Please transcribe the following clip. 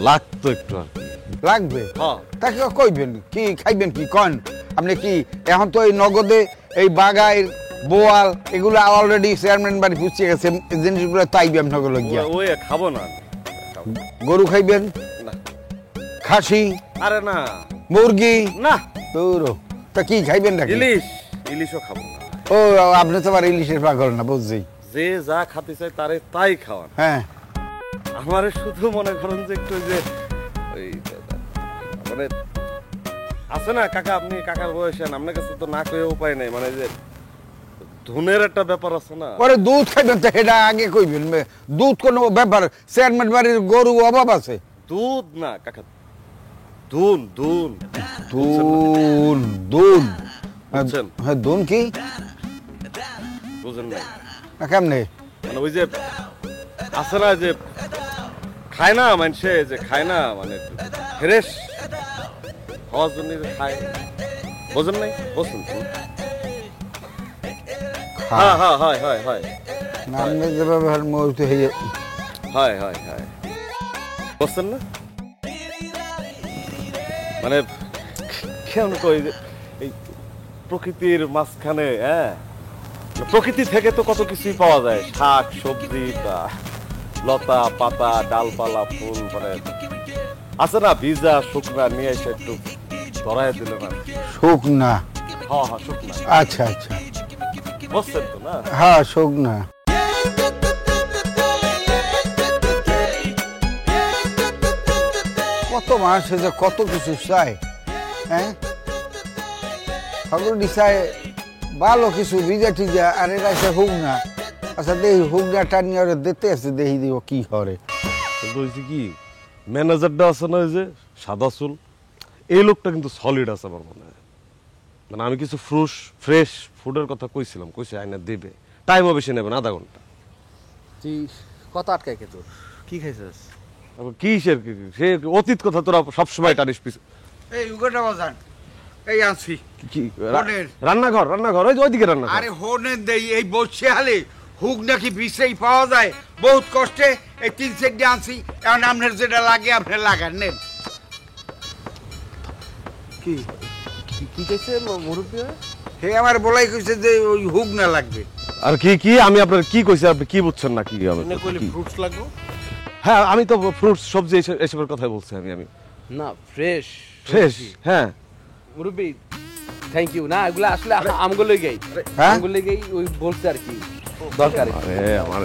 লাগতো একটু আর কি। লাগবে হ্যাঁ তাকে কইবেন কি খাইবেন কি কন আপনি কি এখন তো এই নগদে এই বাগাই বোয়াল এগুলো অলরেডি চেয়ারম্যান বাড়ি পুষিয়ে গেছে এই জিনিসগুলো তাইবে আপনাকে গিয়া ওই খাবো না গরু খাইবেন না খাসি আরে না মুরগি না তোরও তা কি খাইবেন নাকি ইলিশও খাবো না। ও আপনি তো আবার ইলিশের পাগল না বুঝছি যে যা খাতে চাই তারে তাই খাওয়ান। হ্যাঁ আমারে শুধু মনে করেন যে একটু যে ওই মানে আছে না কাকা, আপনি কাকার বয়সেন, আপনার কাছে তো না কয়ে উপায় নেই, মানে যে ধুনের একটা ব্যাপার আছে না। পরে দুধ খাইবেন তো সেটা আগে কইবেন দুধ কোনো ব্যাপার চেয়ারম্যান বাড়ির গরু অভাব আছে দুধ না কাকা, দুন দুন দুন দুন বুঝছেন? হ্যাঁ দুন কি বুঝেন না না কেমনে মানে ওই যে আছে না যে খায় না মানুষে, যে খায় না মানে ফ্রেশ হওয়ার জন্য যে খায়, বোঝেন নাই? বসুন হ্যাঁ হ্যাঁ হয় হয় হয় নামে যে ব্যবহার মৌত হয়ে হয় হয় হয় বুঝছেন না? মানে কেমন কই যে এই প্রকৃতির মাঝখানে, হ্যাঁ প্রকৃতি থেকে তো কত কিছুই পাওয়া যায়, শাক সবজি লতা পাতা ডালপালা ফুল, মানে আছে না ভিজা শুকনা নিয়ে এসে একটু ধরাই দিল না। শুকনা হ্যাঁ হ্যাঁ শুকনা, আচ্ছা আচ্ছা বুঝছেন তো না? হ্যাঁ শুকনা কত মানুষ যে কত কিছু চায়, হ্যাঁ সকলটি চায় ভালো কিছু ভিজা টিজা আর এরা এসে হুক না। আচ্ছা দেখি হুকনা টানিয়ে ওরা দিতে আছে, দেখি দিব কি করে। কিন্তু হয়েছে কি ম্যানেজারটা আছে না, ওই যে সাদা চুল, এই লোকটা কিন্তু সলিড আছে আমার মনে হয়। মানে আমি কিছু ফ্রেশ ফুডের কথা কইছিলাম, কইছে আইনা দেবে, টাইমও বেশি নেবে না, আধা ঘন্টা। তুই কত আটকায় কে তোর কি খাইছিস? কিসের সে অতীত কথা তোরা সবসময় টানিস পিছু। এই উগোটা বাজান এই আনছি কি হোনের। রান্নাঘর ওই যে ওইদিকে রান্নাঘর। আরে হোনের দেই এই বসে হালে হুক নাকি বিষেই পাওয়া যায় বহুত কষ্টে এই 3 সেট দিয়ে আনছি। এখন আপনার যেটা লাগে আপনি লাগান নেন। কি কি খাইছে মুরব্বী? হে আমার বলাই কইছে যে ওই হুক না লাগবে। আর কি কি আমি আপনার কি কইছি, আপনি কি বুঝছেন না? কি হবে ফ্রুটস লাগবে? হ্যাঁ আমি তো ফ্রুটস সবজি এসবের কথা বলছি আমি না ফ্রেশ হ্যাঁ মুরব্বী থ্যাংক ইউ। না এগুলা আসলে আমগুলো গেই হ্যাঁ আমগুলো গেই ওই বলছে আর কি দরকার। আরে আমার